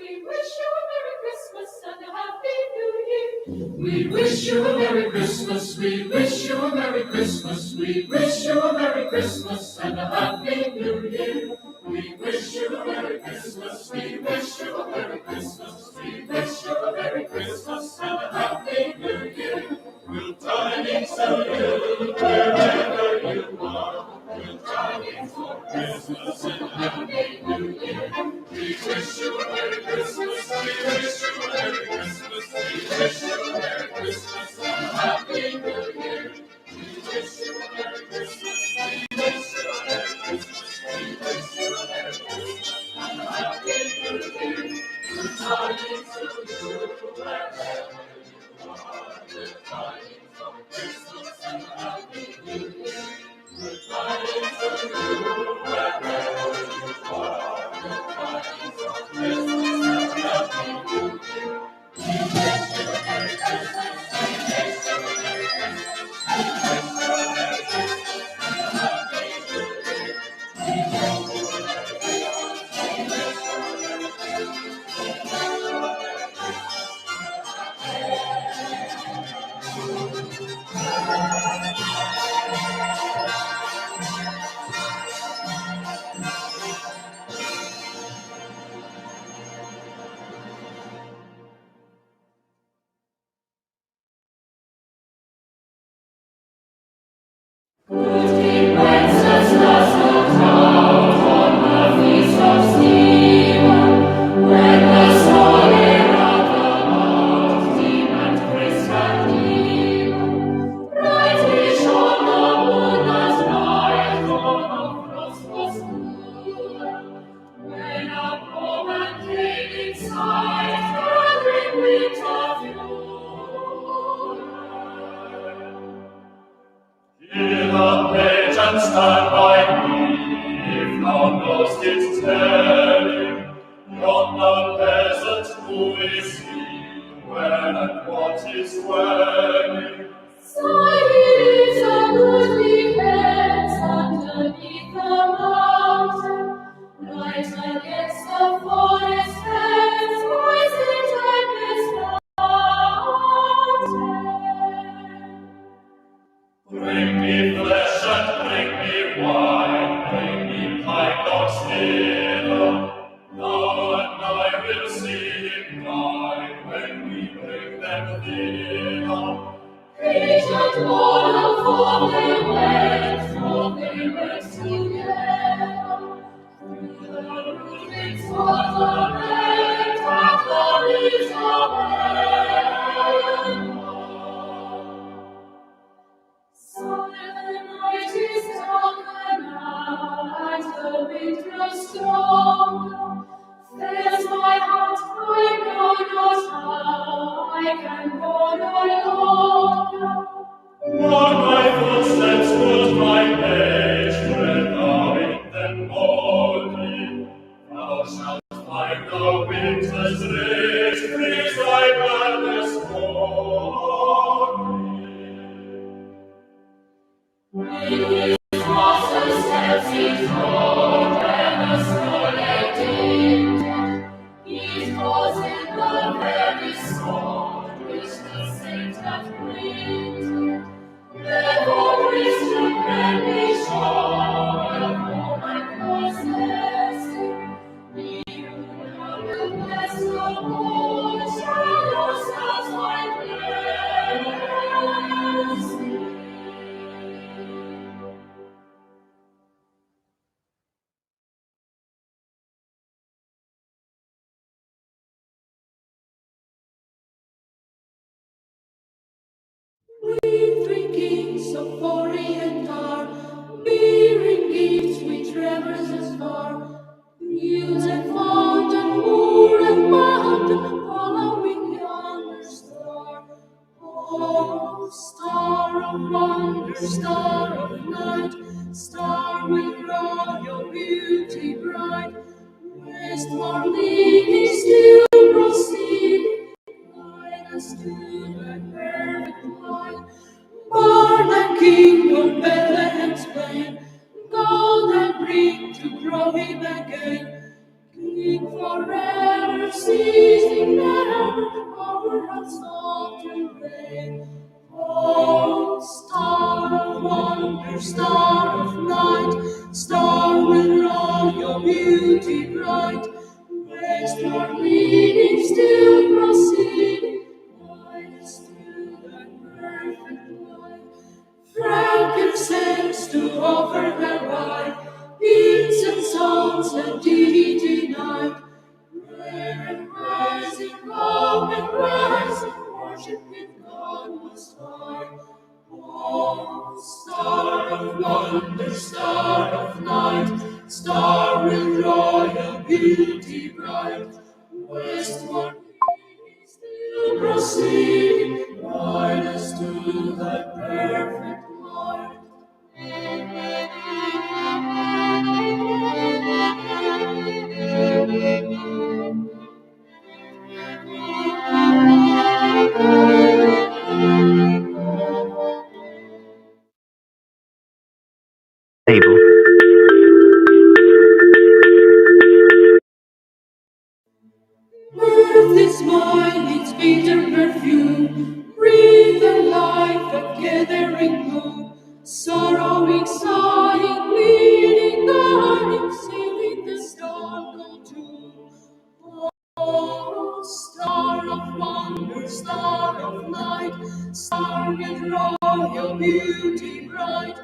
We wish you a Merry Christmas and a Happy New Year. We wish you a Merry Christmas. We wish you a Merry Christmas. We wish you a Merry Christmas and a Happy New Year. We wish you a Merry Christmas. We wish you a Merry Christmas. We wish you a Merry Christmas and a Happy New Year. We'll tidings to you wherever you are. We'll tidings for Christmas and a Happy New Year. We wish you a Merry Christmas. We wish you a Merry Christmas. We wish you a Merry Christmas and a Happy New Year. We wish you a Merry Christmas. We wish you a Merry Christmas. We wish you a Merry Christmas and a Happy New Year. Good tidings to you wherever you are. Good tidings of Christmas and a Happy New Year. Good tidings to you wherever you are. Good tidings of Christmas and a Happy New Year. We wish you a Merry Christmas. We wish you a Merry Christmas. We wish you a Merry Christmas and a Happy New Year. We wish you a Merry Christmas. We wish you a Merry Christmas. We wish you a Merry Christmas and a Stand by me, if thou know'st its telling, yonder peasant who is he, where and what is dwelling? Silence a goodly fence underneath the mountain, right against the forest fence, lies it darkness mountain. Bring me flesh and bring me wine, bring me pine logs hither. Now and I will see him guide when we bring them thither. Patient mortal, for they went together. Through the rootlets of the rain, at the reeds of Edinburgh. Silent night is darker now, and the wind grows stronger. Fails my heart, I know not how I can go no longer. Mark my footsteps, put my page, tread thou in them boldly. Thou shalt find the winter's rage, freeze thy gladness wholly. In his master's steps he trod, and the snow lay tinted. He was in the very spot which the saint hath printed. Therefore Christian men be sure of home and possessing. Ye who now will bless the Lord, shall yourselves find blessing. We three kings of Orient are, bearing gifts we traverse as far. Hills and fountain, moor and mountain, following yonder star. Oh, star of wonder, star of light, star with royal beauty bright. Westward leading, still proceeding, guide us to thy perfect light. Born a king on Bethlehem's plain, gold and green to grow him again. King forever, see star of light, star with royal beauty bright, westward leading, still proceeding, brightest to thy perfect light. Frankincense to offer her wine, hymns and songs and deity night. Prayer and rising, love and rising, worshiping God Most High. Oh, star of wonder, star of light, star with royal beauty bright, westward leading, still proceeding, brightest to thy perfect light. Table. Earth is mine, its bitter perfume, breathe the life of gathering gloom, sorrowing, sighing, bleeding, dying, sailing the storm-cold tomb. Oh, star of wonder, star of light, star with royal beauty bright,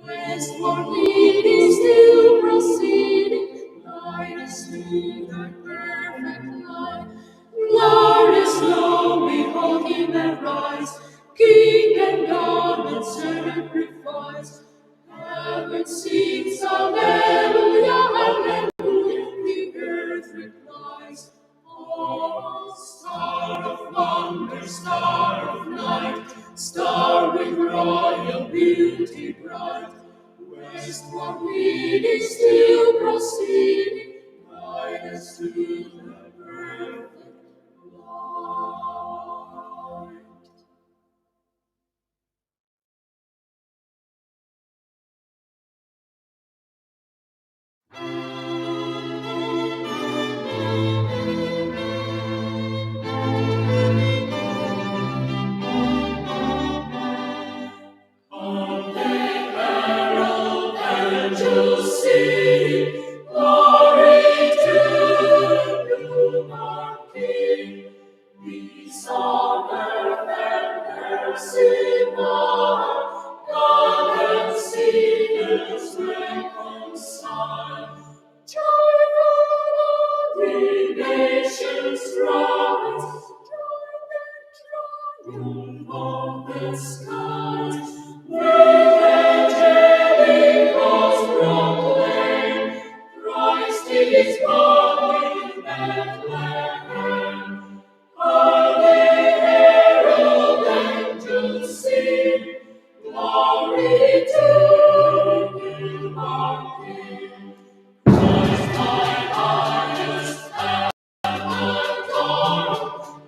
westward leading, still proceeding, guide us to thy perfect light. Glorious Lord, behold him arise, King and God and sacrifice. Heaven sings, Alleluia, Alleluia, the earth replies. Oh, star of wonder, star of light, star with royal beauty bright, westward leading, still proceeding, guide us to the perfect light. Angels sing, glory to you, our King. Peace on earth and mercy mild, God and sinners reconciled. Joyful all the nations rise, joy and triumph of the skies. With angelic hosts proclaim, Christ is born in Bethlehem. Early herald angels sing, glory to you, our King. Christ my highest and adore,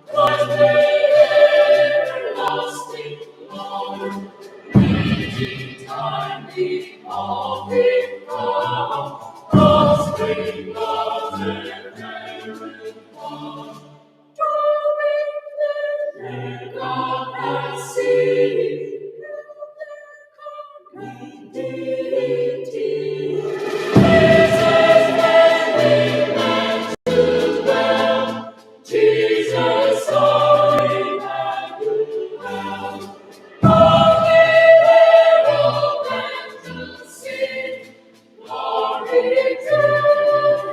Christ the everlasting Lord. Redeemed time, beholding come, offspring of the parent God. God has seen, their deity. Jesus came to dwell, Jesus our Emmanuel. Holy herald angels sing, glory to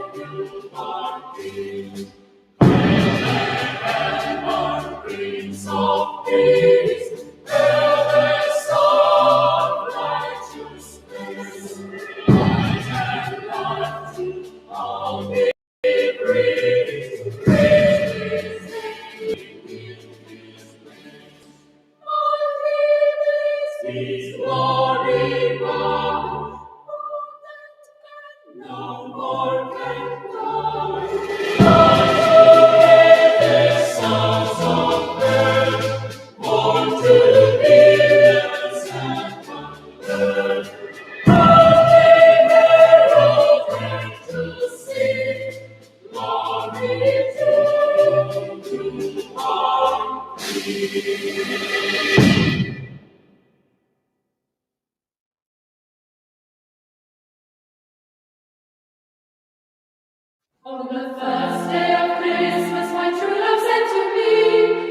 On the first day of Christmas, my true love sent to me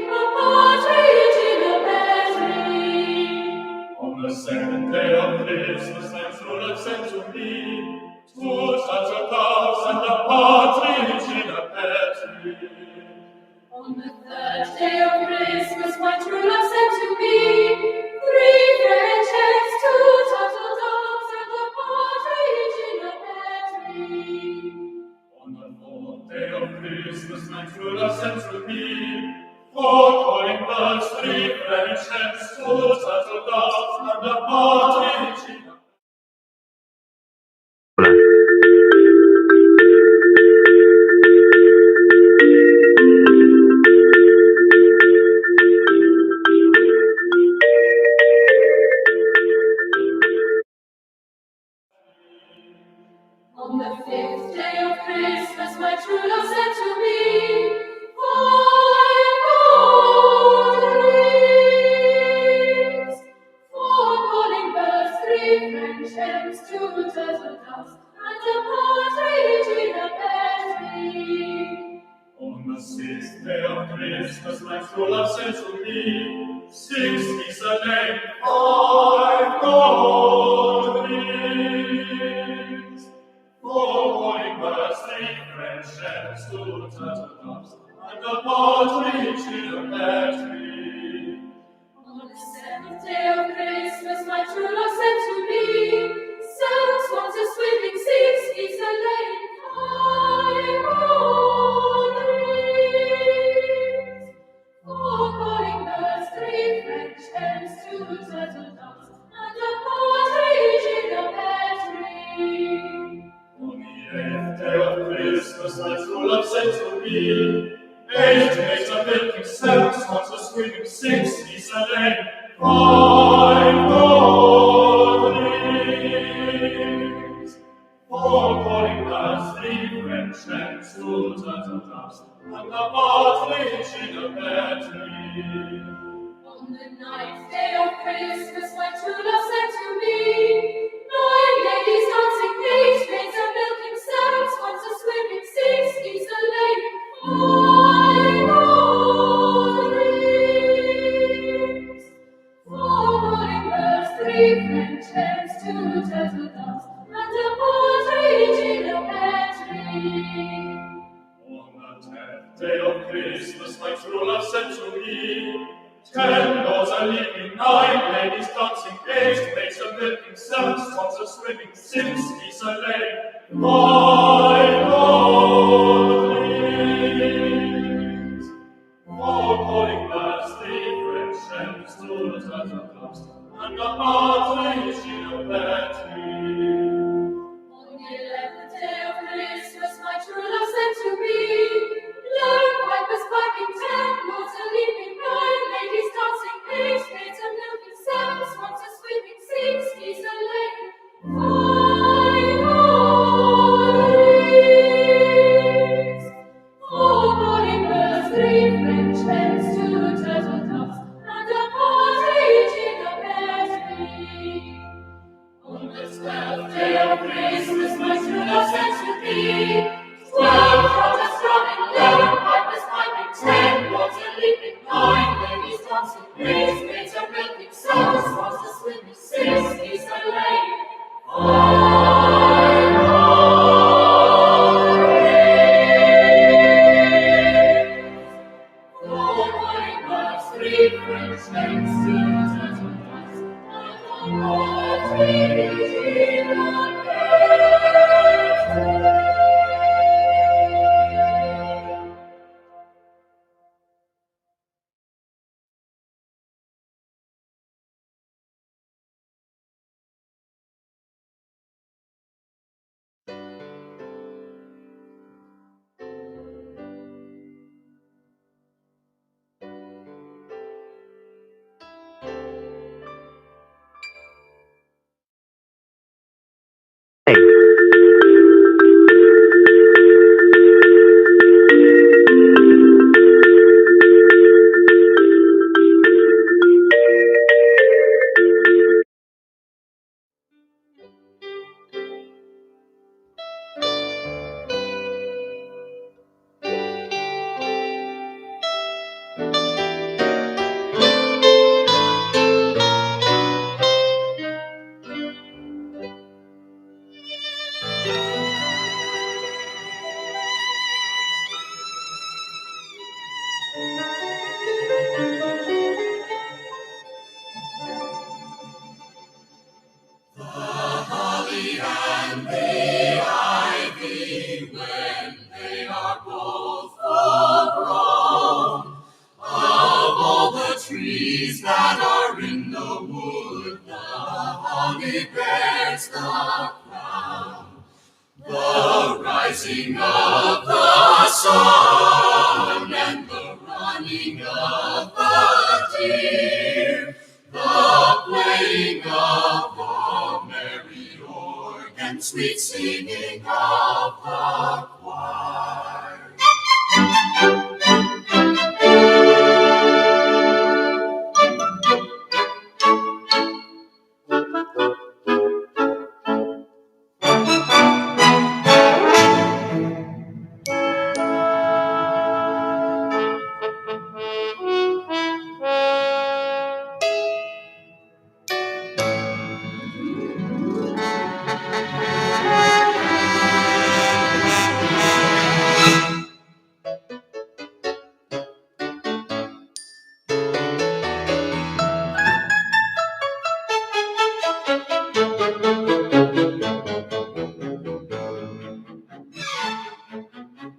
a partridge in a pear tree. On the second day of Christmas, my true love sent to me 2 turtle doves and a partridge in a pear tree. On the third day of Christmas, my true love sent to me 3 French hens, 2 turtle doves, and a partridge in a pear tree. On the fourth day of Christmas, my true love sent to me 4 calling birds, 3 French hens, 2 turtle doves, and a partridge in a On the 5th day of Christmas, my true love sent to me 5 gold rings, 4 calling birds, 3 French hens, 2 turtle doves, and a partridge in a pear tree. On the 6th day of Christmas, my true love sent to me 6 geese a laying, 5 gold rings, 4 calling birds, 3 French hens, 2 turtle doves, and a partridge in a pear tree. On the 7th day of Christmas, my true love sent to me 7 swans a swimming, 6 geese a laying, 5 gold rings, 4 calling birds, 3 French hens, 2 turtle doves, and a partridge in a pear tree. On the 8th day of Christmas, my true love sent to me 8 maids a milking, 7 swans a swimming, 6 geese a laying, 5 gold rings, 4 calling birds, 3 French hens, 2 turtle doves, and a partridge in a pear tree. On the 9th day of Christmas, my true love sent to me 9 ladies dancing, 8 maids a milking, 7 swans a swimming, 6 geese a laying, 5 gold rings, 4 calling birds, 3 French hens, 2 turtle doves, and a partridge in a pear tree. On the 10th day of Christmas, my true love sent to me 10 lords a leaping, 9 ladies dancing, 8 maids a milking, 7 swans a swimming, 6 geese a laying, 5 gold rings, 4 calling birds, 3 French hens, 2 turtle doves, and a partridge in a pear tree. On the 11th day of Christmas, my true love sent to me 11 pipers piping, 10 lords a leaping, 9 ladies dancing, 8 maids a milking, 7 swans a swimming, 6 geese a laying, 5 gold rings, 4 calling birds, 3 French hens, 2 turtle doves, and a partridge in a pear tree. On the 12th day of Christmas, my true love sent to me 12 trumpets drumming, 11 pipers piping, 10 lords a leaping, 9 ladies dancing, 8 maids a milking, 7 swans a swimming, 6 geese a laying, 5 gold rings, 4 calling birds, 3 French hens, 2 turtle doves, and a partridge in a pear tree. and the ivy, when they are both full grown. Of all the trees that are in the wood, the holly bears the crown. The rising of the sun and the running of the deer, the playing of the merry organ, sweet singing of the choir.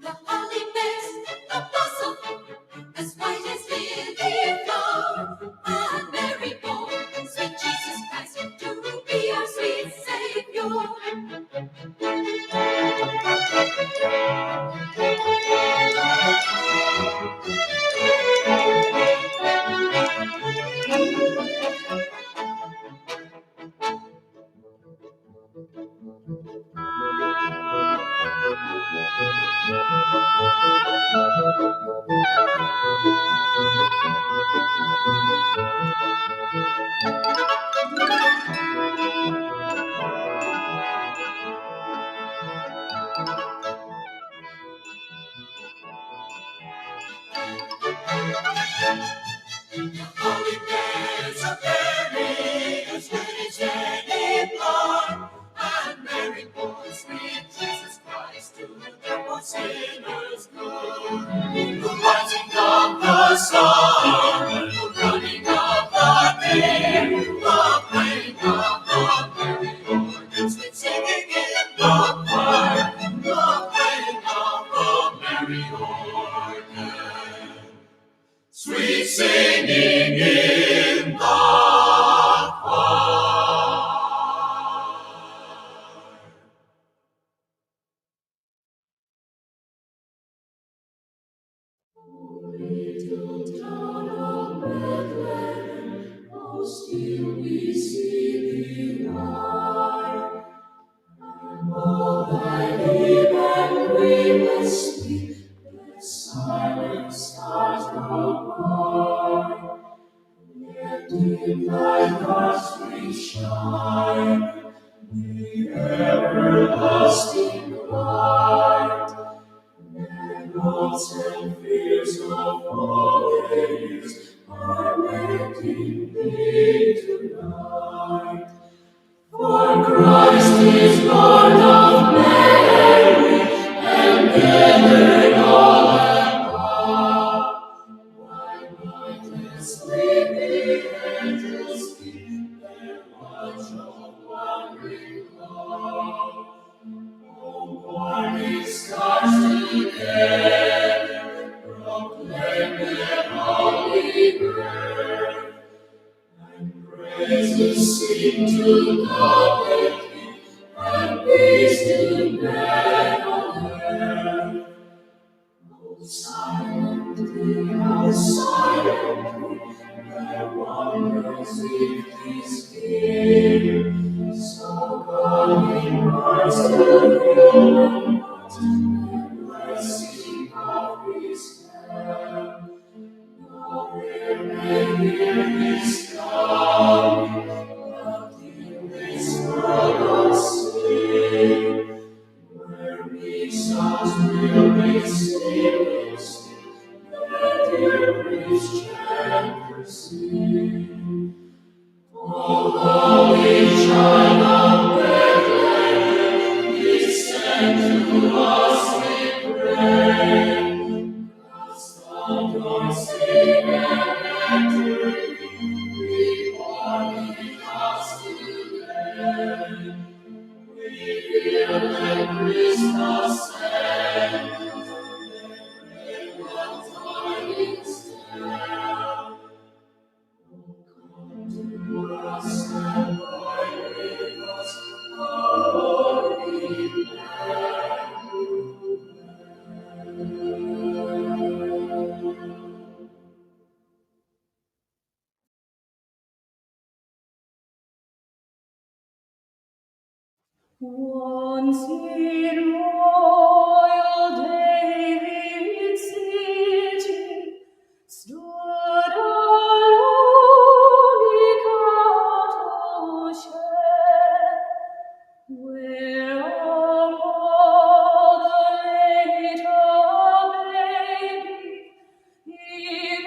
The holly bears the blossom as white as lily flower, a merry born, sweet Jesus Christ, to be our sweet Savior. Holly bears a berry as good as any blood, and Mary born sweet Jesus Christ to the poor sinners good. The rising of the sun, the running of the deer, the playing of the merry organ, sweet singing in the choir, the playing of the merry organ, sweet singing in the choir. Little town of Bethlehem, how still we see thee lie, and all thy deep and grievous sleep, the silent stars go by. Yet in thy heart's free shine, the everlasting light, and hopes and fears of all ages are making thee tonight. For Christ is born of Mary, and gathered all above. Why might sleepy angels keep their watch of wandering love? O morning stars together proclaim their holy birth, and praises sing to God the King, and peace to men on earth. How silently their wonders if king, so God in hearts to human hearts, and blessing of his hand. No ear may hear his coming, but in this world of sin, where we songs will be singing, let dear Christian sing. O holy child of Bethlehem, be sent to Christmas send, what tidings tell? Come to us and abide with us, our Once in royal David's city stood a lowly cattle shed, where a mother laid her baby in a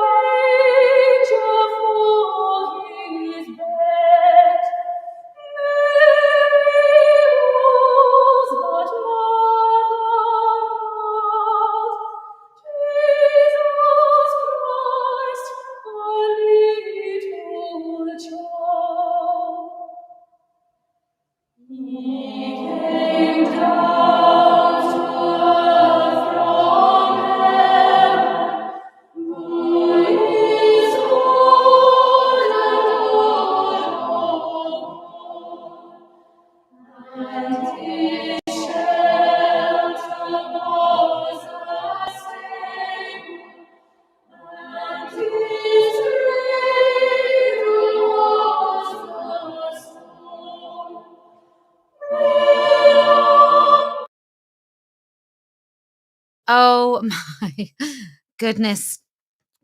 manger for his bed. Mary was but mother of Jesus Christ, a little child. He came down to earth from heaven, who is Lord and Lord of all, and His shelter was a stable, and His cradle was the stone. Oh my goodness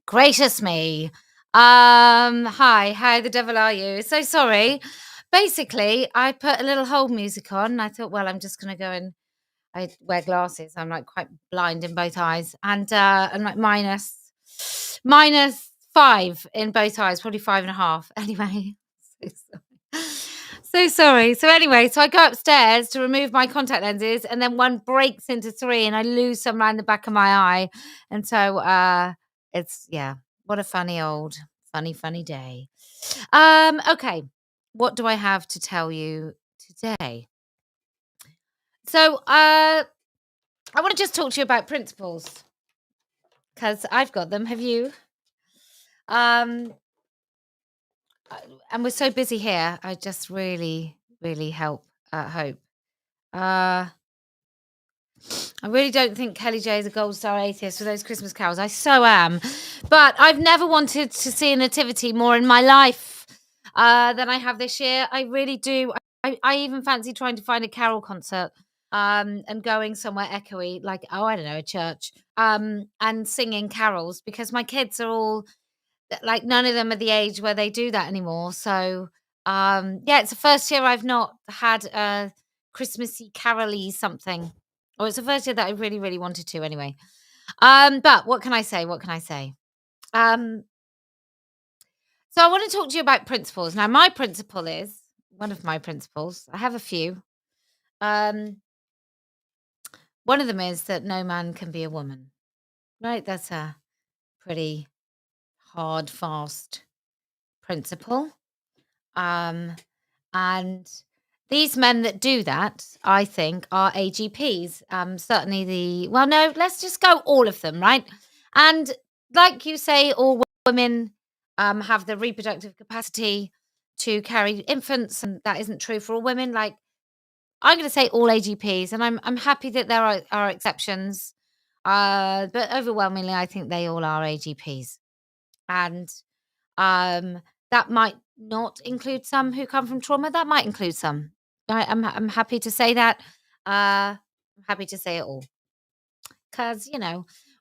gracious me. Hi, how the devil are you? So sorry. Basically, I put a little hold music on. I thought, well, I'm just gonna go and I wear glasses. I'm like quite blind in both eyes. And I'm like -5 in both eyes, probably 5.5. Anyway. So sorry. So sorry. So anyway, so I go upstairs to remove my contact lenses, and then one breaks into 3 and I lose some around the back of my eye. And so it's what a funny day. Okay. What do I have to tell you today? So I want to just talk to you about principles because I've got them. Have you? And we're so busy here. I just really hope. Uh, I really don't think Kellie-Jay is a gold star atheist for those Christmas carols. I so am. But I've never wanted to see a nativity more in my life than I have this year. I really do. I even fancy trying to find a carol concert and going somewhere echoey, like, I don't know, a church, and singing carols because my kids are all like, none of them are the age where they do that anymore. So, it's the first year I've not had a Christmassy carol-y something. Or it's the first year that I really wanted to anyway. But what can I say? Um, so I want to talk to you about principles. Now, my principle is one of my principles. I have a few. One of them is that no man can be a woman. Right? That's a pretty hard, fast principle. And these men that do that, I think, are AGPs. Certainly no, let's just go all of them, right? And like you say, all women have the reproductive capacity to carry infants, and that isn't true for all women. Like, I'm going to say all AGPs, and I'm happy that there are exceptions, but overwhelmingly, I think they all are AGPs, and that might not include some who come from trauma. That might include some. I'm happy to say that. I'm happy to say it all because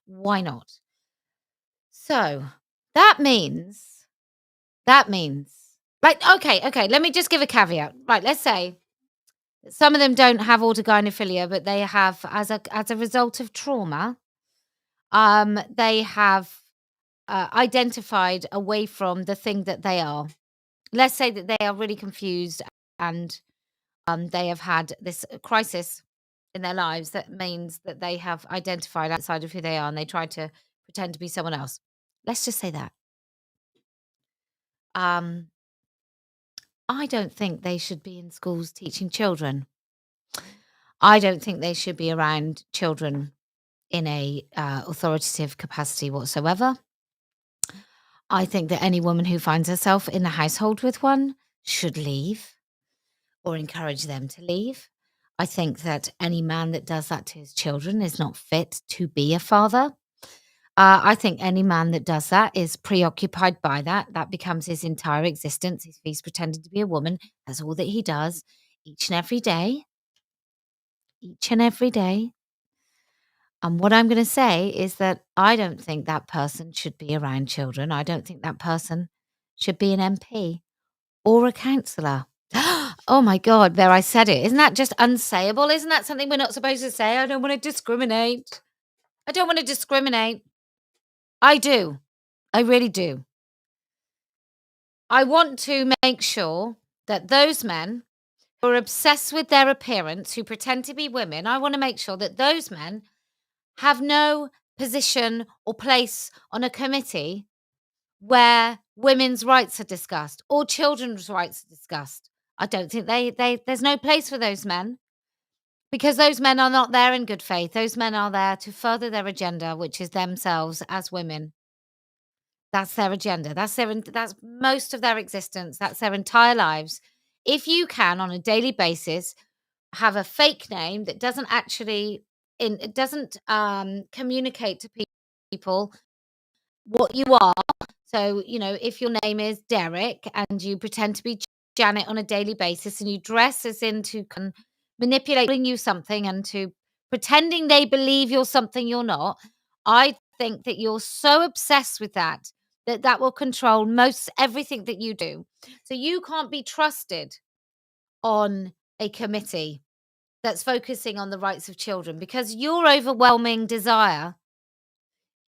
why not? So that means like okay. Let me just give a caveat. Right, let's say some of them don't have autogynephilia, but they have as a result of trauma. They have identified away from the thing that they are. Let's say that they are really confused and they have had this crisis in their lives that means that they have identified outside of who they are and they try to pretend to be someone else. Let's just say that. I don't think they should be in schools teaching children. I don't think they should be around children in a authoritative capacity whatsoever. I think that any woman who finds herself in a household with one should leave or encourage them to leave. I think that any man that does that to his children is not fit to be a father. I think any man that does that is preoccupied by that. That becomes his entire existence. If he's pretending to be a woman, that's all that he does each and every day. Each and every day. And what I'm going to say is that I don't think that person should be around children. I don't think that person should be an MP or a councillor. Oh my God, there I said it. Isn't that just unsayable? Isn't that something we're not supposed to say? I don't want to discriminate. I don't want to discriminate. I do. I really do. I want to make sure that those men who are obsessed with their appearance, who pretend to be women, I want to make sure that those men have no position or place on a committee where women's rights are discussed or children's rights are discussed. I don't think there's no place for those men because those men are not there in good faith. Those men are there to further their agenda, which is themselves as women. That's their agenda. That's most of their existence. That's their entire lives. If you can, on a daily basis, have a fake name that doesn't actually it doesn't communicate to people what you are. So, if your name is Derek and you pretend to be Janet on a daily basis and you dress as in to manipulating you something and to pretending they believe you're something you're not, I think that you're so obsessed with that will control most everything that you do. So you can't be trusted on a committee that's focusing on the rights of children because your overwhelming desire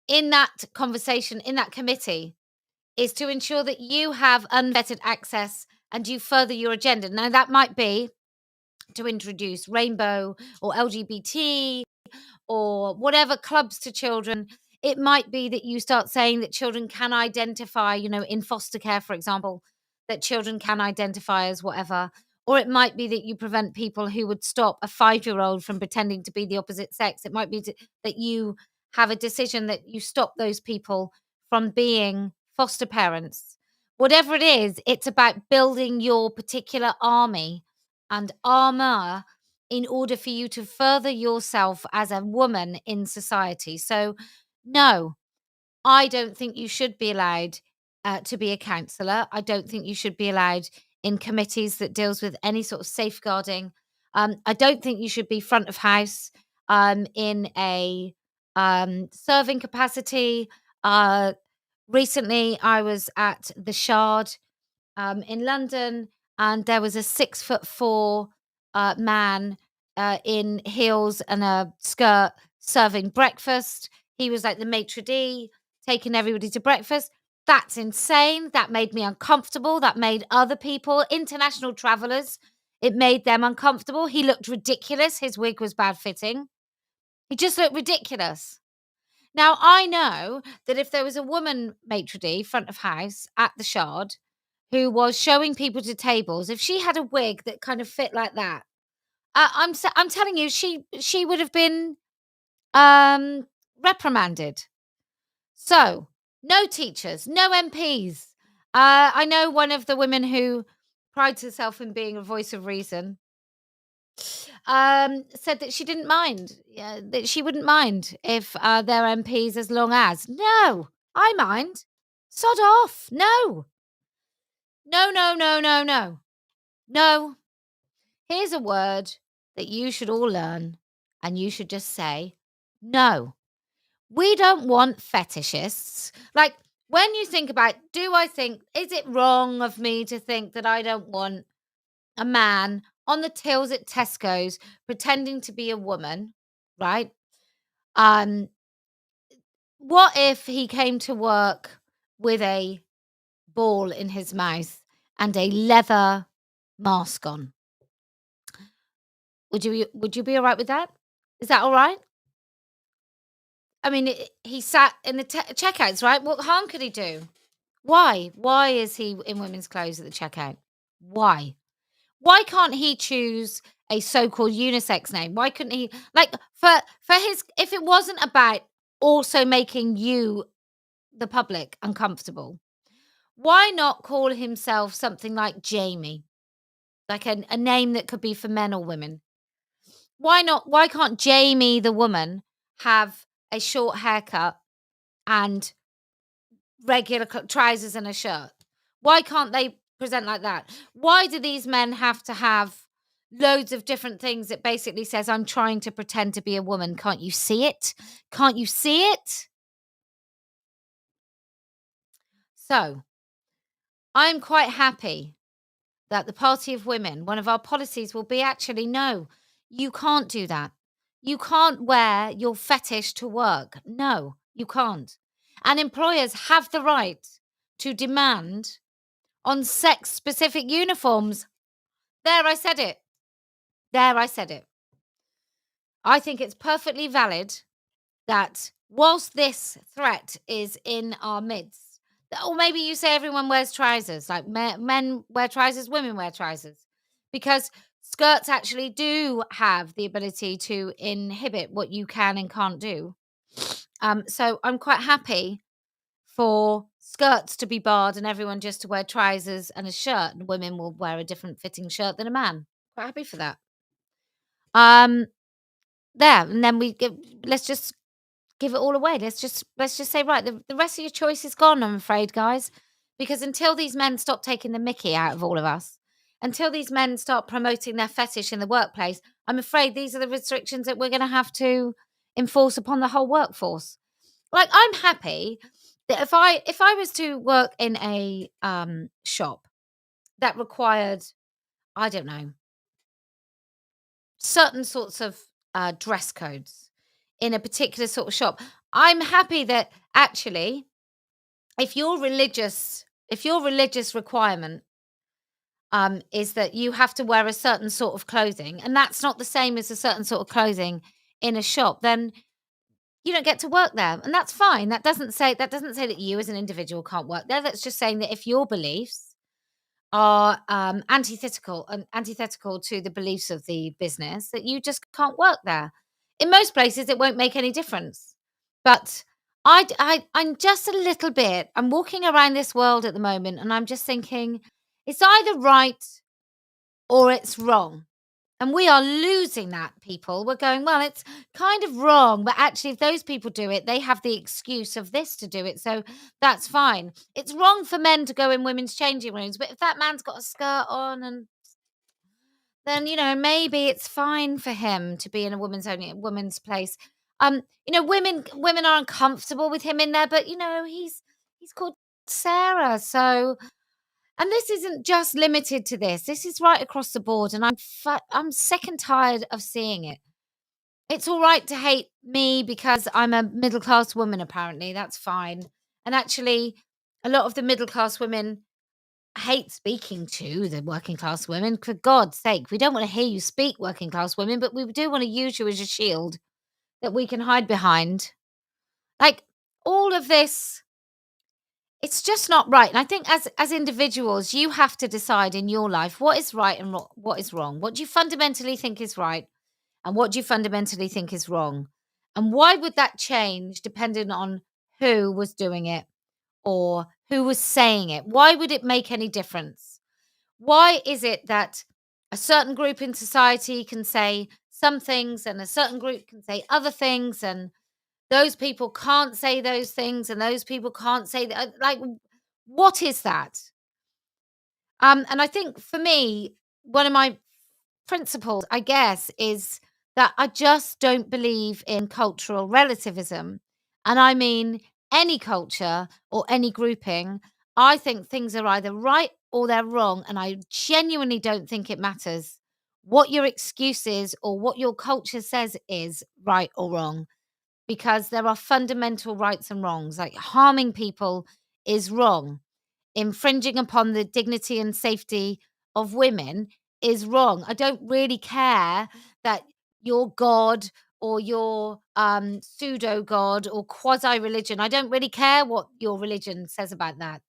in that conversation, in that committee, is to ensure that you have unvetted access and you further your agenda. Now, that might be to introduce rainbow or LGBT or whatever clubs to children. It might be that you start saying that children can identify, in foster care, for example, that children can identify as whatever. Or it might be that you prevent people who would stop a 5-year-old from pretending to be the opposite sex. It might be that you have a decision that you stop those people from being foster parents. Whatever it is, it's about building your particular army and armor in order for you to further yourself as a woman in society. So, no, I don't think you should be allowed to be a counsellor. I don't think you should be allowed in committees that deals with any sort of safeguarding. I don't think you should be front of house in a serving capacity. Recently, I was at the Shard in London, and there was a 6'4" man in heels and a skirt serving breakfast. He was like the maitre d', taking everybody to breakfast. That's insane. That made me uncomfortable. That made other people, international travelers, it made them uncomfortable. He looked ridiculous. His wig was bad fitting. He just looked ridiculous. Now, I know that if there was a woman maitre d', front of house at the Shard, who was showing people to tables, if she had a wig that kind of fit like that, I'm telling you, she would have been reprimanded. So, no teachers, no MPs. I know one of the women who prides herself in being a voice of reason said that she didn't mind, that she wouldn't mind if they're MPs as long as. No, I mind. Sod off. No. No, no, no, no, no. No. Here's a word that you should all learn, and you should just say, no. We don't want fetishists. Like, when you think about, is it wrong of me to think that I don't want a man on the tills at Tesco's pretending to be a woman, right? Um, what if he came to work with a ball in his mouth and a leather mask on? Would you be all right with that? Is that all right? I mean, he sat in the checkouts, right? What harm could he do? Why? Why is he in women's clothes at the checkout? Why? Why can't he choose a so-called unisex name? Why couldn't he, like, for his, if it wasn't about also making you, the public, uncomfortable, why not call himself something like Jamie? Like a name that could be for men or women. Why not? Why can't Jamie the woman have a short haircut and regular trousers and a shirt? Why can't they present like that? Why do these men have to have loads of different things that basically says, I'm trying to pretend to be a woman? Can't you see it? Can't you see it? So I'm quite happy that the Party of Women, one of our policies will be, actually, no, you can't do that. You can't wear your fetish to work. No, you can't. And employers have the right to demand on sex specific uniforms. There, I said it. There, I said it. I think it's perfectly valid that whilst this threat is in our midst, or maybe you say everyone wears trousers, like men wear trousers, women wear trousers, because skirts actually do have the ability to inhibit what you can and can't do. So I'm quite happy for skirts to be barred and everyone just to wear trousers and a shirt, and women will wear a different fitting shirt than a man. Quite happy for that. Um, there, and then let's just give it all away. Let's just say, right, the rest of your choice is gone, I'm afraid, guys. Because until these men stop taking the mickey out of all of us, until these men start promoting their fetish in the workplace, I'm afraid these are the restrictions that we're gonna have to enforce upon the whole workforce. Like, I'm happy that if I was to work in a shop that required, I don't know, certain sorts of dress codes in a particular sort of shop. I'm happy that, actually, if your religious requirement is that you have to wear a certain sort of clothing, and that's not the same as a certain sort of clothing in a shop, then you don't get to work there, and that's fine. That doesn't say that you as an individual can't work there. That's just saying that if your beliefs are antithetical to the beliefs of the business, that you just can't work there. In most places, it won't make any difference. But I'm just a little bit. I'm walking around this world at the moment, and I'm just thinking, it's either right or it's wrong. And we are losing that, people. We're going, well, it's kind of wrong, but actually, if those people do it, they have the excuse of this to do it. So that's fine. It's wrong for men to go in women's changing rooms, but if that man's got a skirt on, and then, maybe it's fine for him to be in a woman's place. Women are uncomfortable with him in there, but he's called Sarah. So, and this isn't just limited to this. This is right across the board, and I'm sick and tired of seeing it. It's all right to hate me because I'm a middle class woman, apparently. That's fine. And actually, a lot of the middle class women hate speaking to the working class women. For God's sake, we don't want to hear you speak, working class women, but we do want to use you as a shield that we can hide behind. Like, all of this, it's just not right. And I think as individuals, you have to decide in your life what is right and what is wrong. What do you fundamentally think is right, and what do you fundamentally think is wrong? And why would that change depending on who was doing it or who was saying it? Why would it make any difference? Why is it that a certain group in society can say some things and a certain group can say other things, and those people can't say those things and those people can't say that? Like, what is that? And I think, for me, one of my principles, I guess, is that I just don't believe in cultural relativism. And I mean any culture or any grouping. I think things are either right or they're wrong. And I genuinely don't think it matters what your excuse is or what your culture says is right or wrong, because there are fundamental rights and wrongs. Like, harming people is wrong. Infringing upon the dignity and safety of women is wrong. I don't really care that your God or your pseudo God or quasi religion, I don't really care what your religion says about that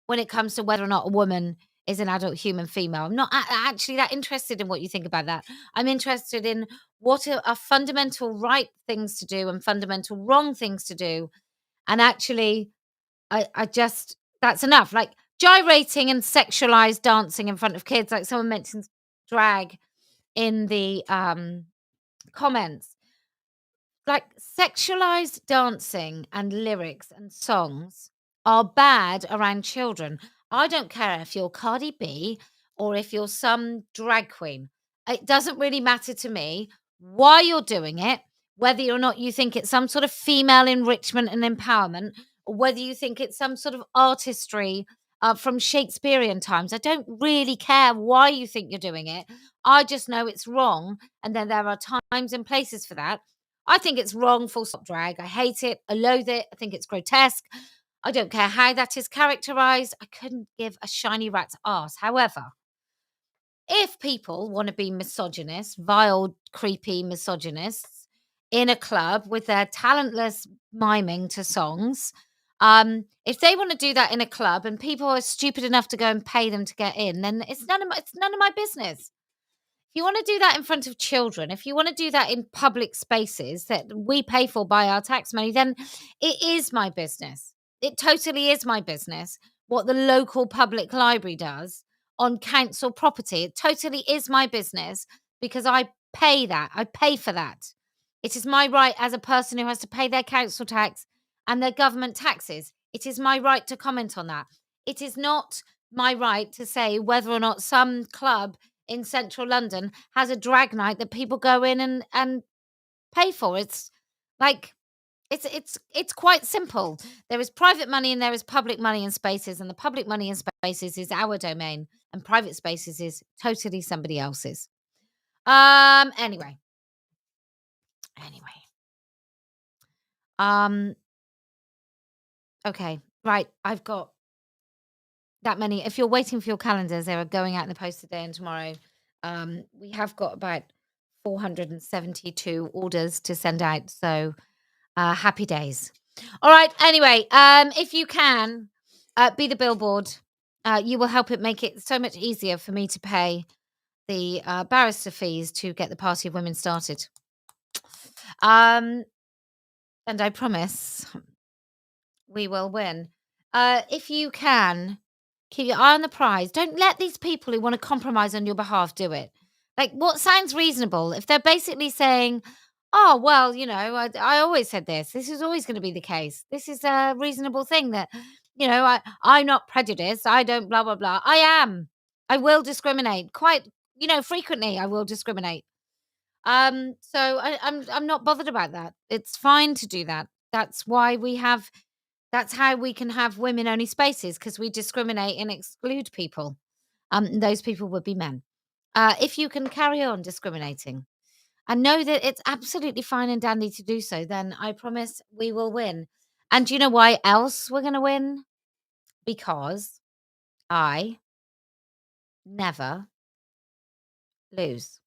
when it comes to whether or not a woman is an adult human female. I'm not actually that interested in what you think about that. I'm interested in what are fundamental right things to do and fundamental wrong things to do. And actually, I just that's enough. Like gyrating and sexualized dancing in front of kids, like someone mentions drag in the comments. Like sexualized dancing and lyrics and songs are bad around children. I don't care if you're Cardi B or if you're some drag queen. It doesn't really matter to me why you're doing it, whether or not you think it's some sort of female enrichment and empowerment, or whether you think it's some sort of artistry from Shakespearean times. I don't really care why you think you're doing it. I just know it's wrong. And then there are times and places for that. I think it's wrong, full stop drag. I hate it. I loathe it. I think it's grotesque. I don't care how that is characterized. I couldn't give a shiny rat's ass. However, if people want to be misogynist, vile, creepy misogynists in a club with their talentless miming to songs, if they want to do that in a club and people are stupid enough to go and pay them to get in, then it's none of my business. If you want to do that in front of children, if you want to do that in public spaces that we pay for by our tax money, then it is my business. It totally is my business what the local public library does on council property. It totally is my business because I pay that. I pay for that. It is my right as a person who has to pay their council tax and their government taxes. It is my right to comment on that. It is not my right to say whether or not some club in central London has a drag night that people go in and pay for. It's like it's quite simple. There is private money and there is public money in spaces, and the public money in spaces is our domain, and private spaces is totally somebody else's. Anyway. Um okay. Right, I've got that many. If you're waiting for your calendars, they are going out in the post today and tomorrow. We have got about 472 orders to send out. So happy days. All right. Anyway, if you can be the billboard, you will help it make it so much easier for me to pay the barrister fees to get the Party of Women started. And I promise we will win. If you can, keep your eye on the prize. Don't let these people who want to compromise on your behalf do it. Like, what sounds reasonable? If they're basically saying, oh, well, I always said this. This is always going to be the case. This is a reasonable thing that, I'm not prejudiced. I don't blah, blah, blah. I am. I will discriminate quite, frequently I will discriminate. So I'm not bothered about that. It's fine to do that. That's how we can have women only spaces, because we discriminate and exclude people. Those people would be men. If you can carry on discriminating and know that it's absolutely fine and dandy to do so, then I promise we will win. And do you know why else we're going to win? Because I never lose.